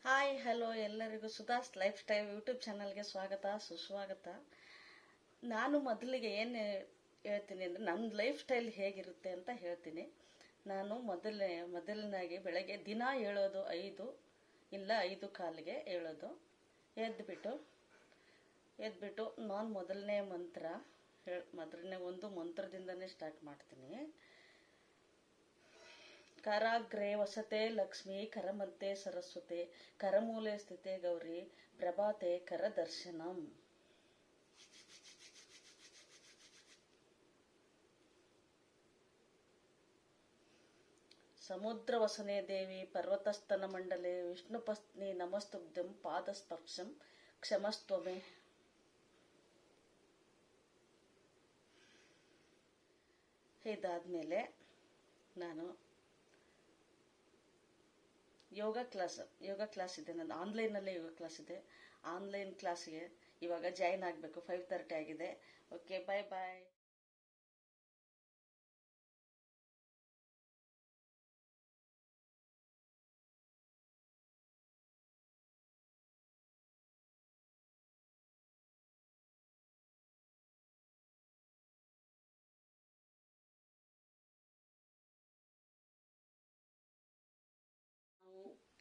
Hi hello ಎಲ್ಲರಿಗೂ ಸುಧಾಸ್ life style YouTube ಚಾನಲ್ಗೆ ಸ್ವಾಗತ ಸುಸ್ವಾಗತ. ನಾನು ಮೊದಲಿಗೆ ಏನು ಹೇಳ್ತೀನಿ ಅಂದರೆ ನನ್ನ ಲೈಫ್ ಸ್ಟೈಲ್ ಹೇಗಿರುತ್ತೆ ಅಂತ ಹೇಳ್ತೀನಿ. ನಾನು ಮೊದಲನಾಗಿ ಬೆಳಗ್ಗೆ ದಿನ ಹೇಳೋದು 5 ಇಲ್ಲ 5:15ಗೆ ಹೇಳೋದು. ಎದ್ಬಿಟ್ಟು ನಾನು ಮೊದಲನೇ ಒಂದು ಮಂತ್ರದಿಂದನೇ ಸ್ಟಾರ್ಟ್ ಮಾಡ್ತೀನಿ. ಕರಾಗ್ರೆ ವಸತೆ ಲಕ್ಷ್ಮೀ ಕರಮಧ್ಯೆ ಸರಸ್ವತೆ ಕರಮೂಲೆ ಸ್ಥಿತೆ ಗೌರಿ ಪ್ರಭಾತೆ ಕರದರ್ಶನಂ. ಸಮುದ್ರ ವಸನೆ ದೇವಿ ಪರ್ವತಸ್ತನ ಮಂಡಲೆ ವಿಷ್ಣು ಪತ್ನಿ ನಮಸ್ತುಭ್ಯಂ ಪಾದಸ್ಪರ್ಶಂ ಕ್ಷಮಸ್ತ್ವಮೆ. ಇದಾದ್ಮೇಲೆ ನಾನು ಯೋಗ ಕ್ಲಾಸ್ ಇದೆ. ನನ್ನ ಆನ್ಲೈನಲ್ಲೇ ಯೋಗ ಕ್ಲಾಸ್ ಇದೆ. ಆನ್ಲೈನ್ ಕ್ಲಾಸ್ಗೆ ಇವಾಗ ಜಾಯಿನ್ ಆಗಬೇಕು. 5:30 ಆಗಿದೆ. ಓಕೆ, ಬಾಯ್ ಬಾಯ್.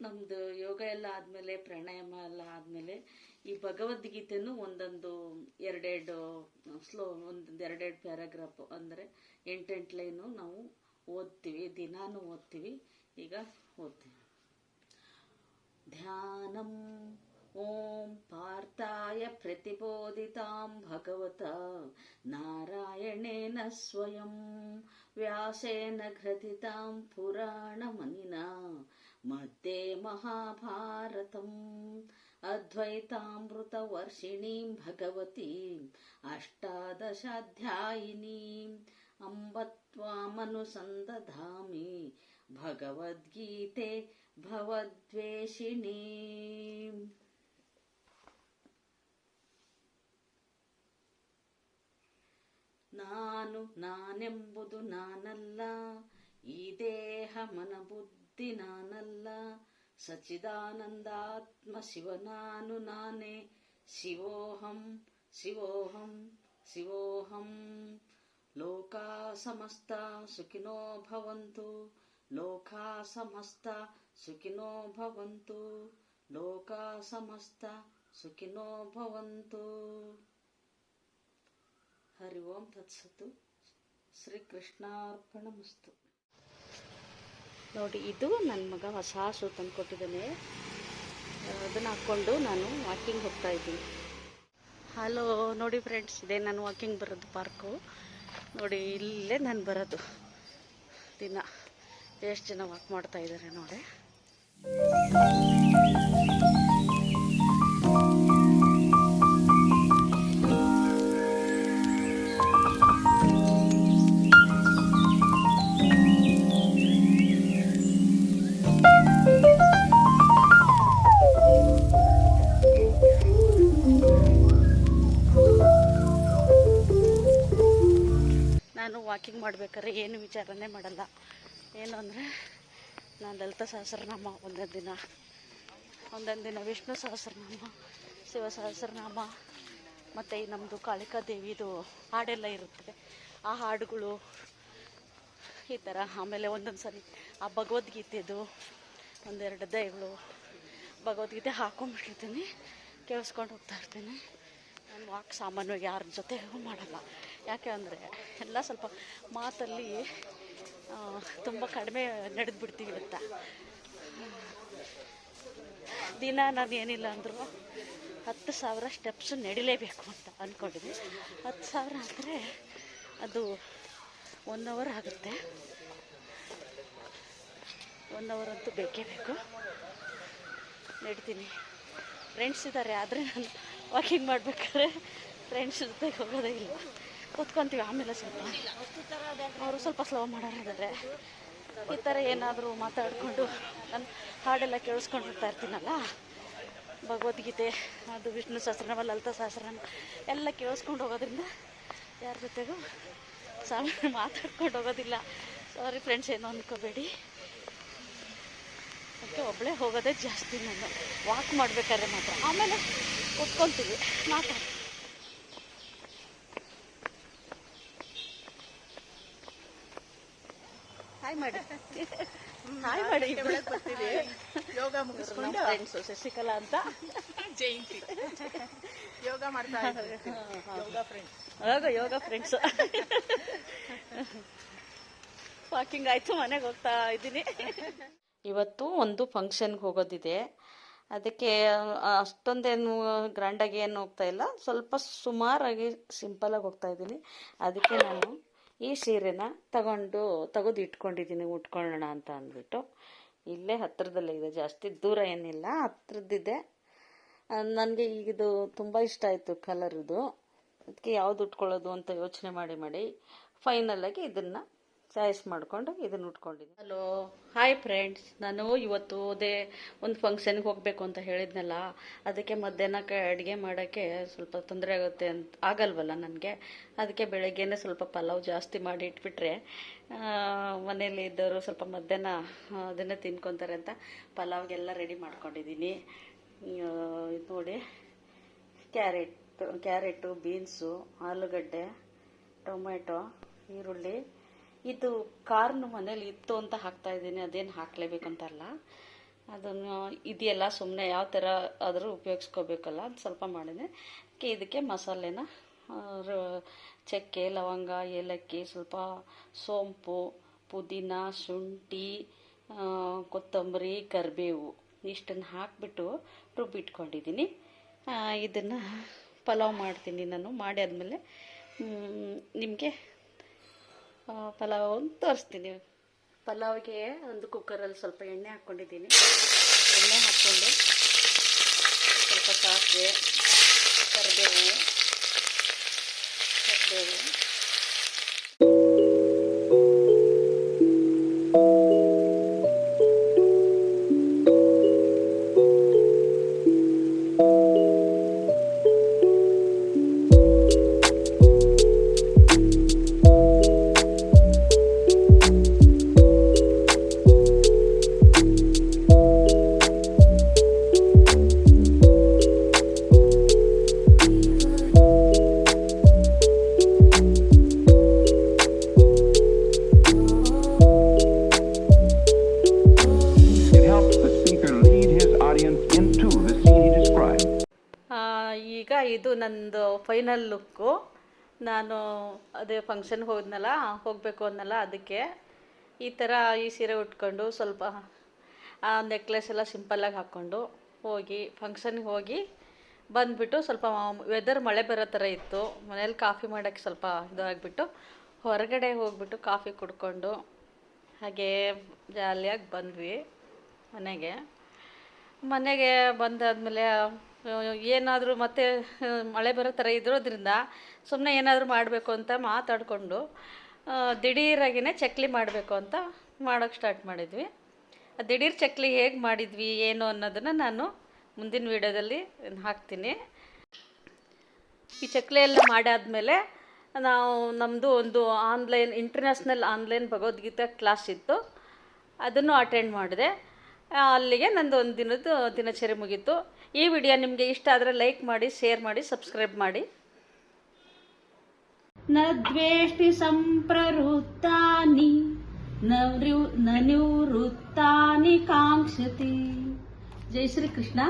ನಮ್ಮದು ಯೋಗ ಎಲ್ಲ ಆದಮೇಲೆ ಪ್ರಾಣಾಯಾಮ ಎಲ್ಲ ಆದಮೇಲೆ ಈ ಭಗವದ್ಗೀತೆನೂ ಒಂದೊಂದು ಎರಡೆರಡು ಪ್ಯಾರಾಗ್ರಾಫ್ ಅಂದರೆ 8 ಲೈನು ನಾವು ಓದ್ತೀವಿ. ದಿನಾನು ಓದ್ತೀವಿ. ಈಗ ಓದ್ತೀವಿ. ಧ್ಯಾನಂ ಓಂ ಪಾರ್ಥಾಯ ಪ್ರತಿಬೋಧಿತಾಂ ಭಗವತ ನಾರಾಯಣೇನ ಸ್ವಯಂ ವ್ಯಾಸೇನ ಗ್ರಥಿತಾಂ ಪುರಾಣಮನಿನಾ ಮಧ್ಯೆ ಮಹಾಭಾರತಂ ಅದ್ವೈತಾಮೃತವರ್ಷಿಣೀಂ ಭಗವತೀಂ ಅಷ್ಟಾದಶಾಧ್ಯಾಯಿನೀಂ ಅಂಬತ್ವಾಮನುಸಂದಧಾಮಿ ಭಗವದ್ಗೀತೆ ಭವದ್ವೇಷಿಣೀಂ. ನಾನೆಂಬುದು ನಾನಲ್ಲ, ಈ ದೇಹ ಮನಬುದ್ಧಿ ನಾನಲ್ಲ, ಸಚ್ಚಿದಾನಂದಾತ್ಮ ಶಿವ ನಾನೇ. ಶಿವೋಹಂ ಶಿವೋಹಂ ಶಿವೋಹಂ. ಲೋಕಾ ಸಮಸ್ತ ಸುಖಿನೋ ಭವಂತು, ಲೋಕಾ ಸಮಸ್ತ ಸುಖಿನೋ ಭವಂತು, ಲೋಕಾ ಸಮಸ್ತ ಸುಖಿನೋ ಭವಂತು. ಹರಿ ಓಂ ತತ್ಸತ್ತು. ಶ್ರೀಕೃಷ್ಣಾರ್ಪಣಮಸ್ತು. ನೋಡಿ, ಇದು ನನ್ನ ಮಗ ಹೊಸ ಶೂ ತಂದು ಕೊಟ್ಟಿದ್ದಾನೆ. ಅದನ್ನು ಹಾಕ್ಕೊಂಡು ನಾನು ವಾಕಿಂಗ್ ಹೋಗ್ತಾ ಇದ್ದೀನಿ. ಹಲೋ, ನೋಡಿ ಫ್ರೆಂಡ್ಸ್, ಇದೇ ನಾನು ವಾಕಿಂಗ್ ಬರೋದು ಪಾರ್ಕು. ನೋಡಿ, ಇಲ್ಲೇ ನಾನು ಬರೋದು ದಿನ. ಎಷ್ಟು ಜನ ವಾಕ್ ಮಾಡ್ತಾ ಇದ್ದಾರೆ ನೋಡಿ. ನಾನು ವಾಕಿಂಗ್ ಮಾಡ್ಬೇಕಾದ್ರೆ ಏನು ವಿಚಾರನೇ ಮಾಡಲ್ಲ. ಏನು ಅಂದರೆ, ನಾನು ಲಲಿತಾ ಸಹಸ್ರನಾಮ ಒಂದೊಂದು ದಿನ ವಿಷ್ಣು ಸಹಸ್ರನಾಮ, ಶಿವ ಸಹಸ್ರನಾಮ, ಮತ್ತು ಈ ನಮ್ಮದು ಕಾಳಿಕಾ ದೇವಿದು ಹಾಡೆಲ್ಲ ಇರುತ್ತದೆ, ಆ ಹಾಡುಗಳು ಈ ಥರ. ಆಮೇಲೆ ಒಂದೊಂದು ಸರಿ ಆ ಭಗವದ್ಗೀತೆದು ಒಂದೆರಡು ಅಧ್ಯಾಯಗಳು ಭಗವದ್ಗೀತೆ ಹಾಕೊಂಡ್ಬಿಟ್ಟಿರ್ತೀನಿ, ಕೇಳಿಸ್ಕೊಂಡು ಹೋಗ್ತಾ ಇರ್ತೀನಿ. ನಾನು ವಾಕ್ ಸಾಮಾನ್ಯವಾಗಿ ಯಾರ ಜೊತೆಗೂ ಮಾಡಲ್ಲ. ಯಾಕೆ ಅಂದರೆ ಎಲ್ಲ ಸ್ವಲ್ಪ ಮಾತಲ್ಲಿ ತುಂಬ ಕಡಿಮೆ ನಡೆದು ಬಿಡ್ತೀವಿ ಅಂತ. ದಿನ ನಾನು ಏನಿಲ್ಲ ಅಂದರೂ 10,000 ಸ್ಟೆಪ್ಸು ನಡಿಲೇಬೇಕು ಅಂತ ಅಂದ್ಕೊಂಡಿದ್ದೆ. 10,000 ಅಂದರೆ ಅದು 1 ಅವರ್ ಆಗುತ್ತೆ. 1 ಅವರ್ ಅಂತೂ ಬೇಕೇ ಬೇಕು. ನಡಿತೀನಿ. ಫ್ರೆಂಡ್ಸ್ ಇದ್ದಾರೆ, ಆದರೆ ನಾನು ವಾಕಿಂಗ್ ಮಾಡಬೇಕಾದ್ರೆ ಫ್ರೆಂಡ್ಸ್ ಜೊತೆಗೆ ಹೋಗೋದೇ ಇಲ್ಲ. ಕೂತ್ಕೊತೀವಿ. ಆಮೇಲೆ ಅವರು ಸ್ವಲ್ಪ ಸ್ಲೋ ಮಾಡೋರಿದ್ದಾರೆ. ಈ ಥರ ಏನಾದರೂ ಮಾತಾಡಿಕೊಂಡು ನಾನು ಹಾಡೆಲ್ಲ ಕೇಳಿಸ್ಕೊಂಡು ಹೋಗ್ತಾ ಇರ್ತೀನಲ್ಲ, ಭಗವದ್ಗೀತೆ, ಅದು ವಿಷ್ಣು ಸಹಸ್ರನಾಮ, ಲಲಿತಾ ಸಹಸ್ರನಾಮ ಎಲ್ಲ ಕೇಳಿಸ್ಕೊಂಡು ಹೋಗೋದ್ರಿಂದ ಯಾರ ಜೊತೆಗೂ ಮಾತಾಡ್ಕೊಂಡು ಹೋಗೋದಿಲ್ಲ. ಸಾರಿ ಫ್ರೆಂಡ್ಸ್, ಏನೋ ಅಂದ್ಕೋಬೇಡಿ. ಅದಕ್ಕೆ ಒಬ್ಬಳೇ ಹೋಗೋದೇ ಜಾಸ್ತಿ ನಾನು, ವಾಕ್ ಮಾಡಬೇಕಾದ್ರೆ ಮಾತ್ರ. ಆಮೇಲೆ ಕೂತ್ಕೊತೀವಿ ಮಾತಾಡಿ. ಹಾಯ್ ಮಾಡಿ, ಹಾಯ್ ಮಾಡಿ. ಯೋಗ ಮುಗಿಸ್ಕೊಂಡು ಫ್ರೆಂಡ್ಸು ಶಶಿಕಲಾ ಅಂತ ಜಯಂತಿ ಯೋಗ ಮಾಡ್ತಾ ಇದ್ದೀವಿ. ಯೋಗ ಫ್ರೆಂಡ್ಸ್. ವಾಕಿಂಗ್ ಆಯ್ತು, ಮನೆಗೆ ಹೋಗ್ತಾ ಇದ್ದೀನಿ. ಇವತ್ತು ಒಂದು ಫಂಕ್ಷನ್ಗೆ ಹೋಗೋದಿದೆ, ಅದಕ್ಕೆ ಅಷ್ಟೊಂದೇನು ಗ್ರ್ಯಾಂಡಾಗಿ ಏನು ಹೋಗ್ತಾ ಇಲ್ಲ, ಸ್ವಲ್ಪ ಸುಮಾರಾಗಿ ಸಿಂಪಲಾಗಿ ಹೋಗ್ತಾ ಇದ್ದೀನಿ. ಅದಕ್ಕೆ ನಾನು ಈ ಸೀರೆನ ತೆಗೆದು ಇಟ್ಕೊಂಡಿದ್ದೀನಿ ಉಟ್ಕೊಳ್ಳೋಣ ಅಂತ ಅಂದ್ಬಿಟ್ಟು. ಇಲ್ಲೇ ಹತ್ತಿರದಲ್ಲೇ ಇದೆ, ಜಾಸ್ತಿ ದೂರ ಏನಿಲ್ಲ, ಹತ್ರದ್ದಿದೆ. ನನಗೆ ಈಗಿದು ತುಂಬ ಇಷ್ಟ ಆಯಿತು ಕಲರ್ದು, ಅದಕ್ಕೆ ಯಾವ್ದು ಉಟ್ಕೊಳ್ಳೋದು ಅಂತ ಯೋಚನೆ ಮಾಡಿ ಫೈನಲಾಗಿ ಇದನ್ನು ಚಾಯ್ಸ್ ಮಾಡಿಕೊಂಡು ಇದನ್ನು ಉಟ್ಕೊಂಡಿದ್ದೀನಿ. Hello, hi friends. ನಾನು ಇವತ್ತು ಒಂದು ಫಂಕ್ಷನ್ಗೆ ಹೋಗಬೇಕು ಅಂತ ಹೇಳಿದ್ನಲ್ಲ, ಅದಕ್ಕೆ ಮಧ್ಯಾಹ್ನಕ್ಕೆ ಅಡುಗೆ ಮಾಡೋಕ್ಕೆ ಸ್ವಲ್ಪ ತೊಂದರೆ ಆಗಲ್ವಲ್ಲ ನನಗೆ. ಅದಕ್ಕೆ ಬೆಳಗ್ಗೆನೇ ಸ್ವಲ್ಪ ಪಲಾವ್ ಜಾಸ್ತಿ ಮಾಡಿ ಇಟ್ಬಿಟ್ರೆ ಮನೇಲಿ ಇದ್ದವರು ಸ್ವಲ್ಪ ಮಧ್ಯಾಹ್ನ ಅದನ್ನೇ ತಿನ್ಕೊತಾರೆ ಅಂತ ಪಲಾವ್ಗೆಲ್ಲ ರೆಡಿ ಮಾಡ್ಕೊಂಡಿದ್ದೀನಿ. ಇದು ನೋಡಿ, ಕ್ಯಾರೆಟು, ಬೀನ್ಸು, ಆಲೂಗಡ್ಡೆ, ಟೊಮೆಟೊ, ಈರುಳ್ಳಿ. ಇದು ಕಾರ್ನು ಮನೇಲಿ ಇತ್ತು ಅಂತ ಹಾಕ್ತಾ ಇದ್ದೀನಿ, ಅದೇನು ಹಾಕಲೇಬೇಕಂತಲ್ಲ, ಅದನ್ನು ಇದೆಯಲ್ಲ ಸುಮ್ಮನೆ ಯಾವ ಥರ ಆದರೂ ಉಪಯೋಗಿಸ್ಕೋಬೇಕಲ್ಲ ಅಂತ ಸ್ವಲ್ಪ ಮಾಡಿದೆ. ಇದಕ್ಕೆ ಮಸಾಲೆನ ಚಕ್ಕೆ, ಲವಂಗ, ಏಲಕ್ಕಿ, ಸ್ವಲ್ಪ ಸೋಂಪು, ಪುದೀನ, ಶುಂಠಿ, ಕೊತ್ತಂಬರಿ, ಕರಿಬೇವು ಇಷ್ಟನ್ನು ಹಾಕಿಬಿಟ್ಟು ರುಬ್ಬಿಟ್ಕೊಂಡಿದ್ದೀನಿ. ಇದನ್ನು ಪಲಾವ್ ಮಾಡ್ತೀನಿ ನಾನು. ಮಾಡಿ ಆದಮೇಲೆ ನಿಮಗೆ ಪಲಾವ್ ತೋರಿಸ್ತೀನಿ. ಪಲಾವ್ಗೆ ಒಂದು ಕುಕ್ಕರಲ್ಲಿ ಸ್ವಲ್ಪ ಎಣ್ಣೆ ಹಾಕ್ಕೊಂಡಿದ್ದೀನಿ. ಎಣ್ಣೆ ಹಾಕ್ಕೊಂಡು ಸ್ವಲ್ಪ ಸಾಸಿವೆ, ಕರಿಬೇವು. ಈಗ ಇದು ನಂದು ಫೈನಲ್ ಲುಕ್ಕು. ನಾನು ಅದೇ ಫಂಕ್ಷನ್ಗೆ ಹೋಗಬೇಕು ಅನ್ನಲ್ಲ, ಅದಕ್ಕೆ ಈ ಥರ ಈ ಸೀರೆ ಉಟ್ಕೊಂಡು ಸ್ವಲ್ಪ ನೆಕ್ಲೆಸ್ ಎಲ್ಲ ಸಿಂಪಲ್ಲಾಗಿ ಹಾಕ್ಕೊಂಡು ಫಂಕ್ಷನ್ಗೆ ಹೋಗಿ ಬಂದುಬಿಟ್ಟು ಸ್ವಲ್ಪ ವೆದರ್ ಮಳೆ ಬರೋ ಥರ ಇತ್ತು. ಮನೇಲಿ ಕಾಫಿ ಮಾಡೋಕ್ಕೆ ಸ್ವಲ್ಪ ಇದಾಗಿಬಿಟ್ಟು ಹೊರಗಡೆ ಹೋಗ್ಬಿಟ್ಟು ಕಾಫಿ ಕುಡ್ಕೊಂಡು ಹಾಗೇ ಜಾಲಿಯಾಗಿ ಬಂದ್ವಿ ಮನೆಗೆ ಬಂದಾದಮೇಲೆ ಏನಾದರೂ ಮತ್ತೆ ಮಳೆ ಬರೋ ಥರ ಇರೋದ್ರಿಂದ ಸುಮ್ಮನೆ ಏನಾದರೂ ಮಾಡಬೇಕು ಅಂತ ಮಾತಾಡಿಕೊಂಡು ದಿಢೀರಾಗಿಯೇ ಚಕ್ಲಿ ಮಾಡಬೇಕು ಅಂತ ಮಾಡೋಕ್ಕೆ ಸ್ಟಾರ್ಟ್ ಮಾಡಿದ್ವಿ. ದಿಢೀರ್ ಚಕ್ಲಿ ಹೇಗೆ ಮಾಡಿದ್ವಿ ಏನು ಅನ್ನೋದನ್ನು ನಾನು ಮುಂದಿನ ವೀಡಿಯೋದಲ್ಲಿ ಹಾಕ್ತೀನಿ. ಈ ಚಕ್ಲಿ ಎಲ್ಲ ಮಾಡಾದಮೇಲೆ ನಮ್ಮದು ಒಂದು ಇಂಟರ್ನ್ಯಾಷನಲ್ ಆನ್ಲೈನ್ ಭಗವದ್ಗೀತಾ ಕ್ಲಾಸ್ ಇತ್ತು, ಅದನ್ನು ಅಟೆಂಡ್ ಮಾಡಿದೆ. ಅಲ್ಲಿಗೆ ನಂದು ಒಂದು ದಿನಚರಿ ಮುಗೀತು. ಈ ವಿಡಿಯೋ ನಿಮಗೆ ಇಷ್ಟ ಆದರೆ ಲೈಕ್ ಮಾಡಿ, ಶೇರ್ ಮಾಡಿ, ಸಬ್ಸ್ಕ್ರೈಬ್ ಮಾಡಿ. ನ ದ್ವೇಷ್ಟಿ ಸಂಪ್ರವೃತ್ತಾನಿ ನ ನಿವೃತ್ತಾನಿ ಕಾಂಕ್ಷತಿ. ಜೈ ಶ್ರೀ ಕೃಷ್ಣ.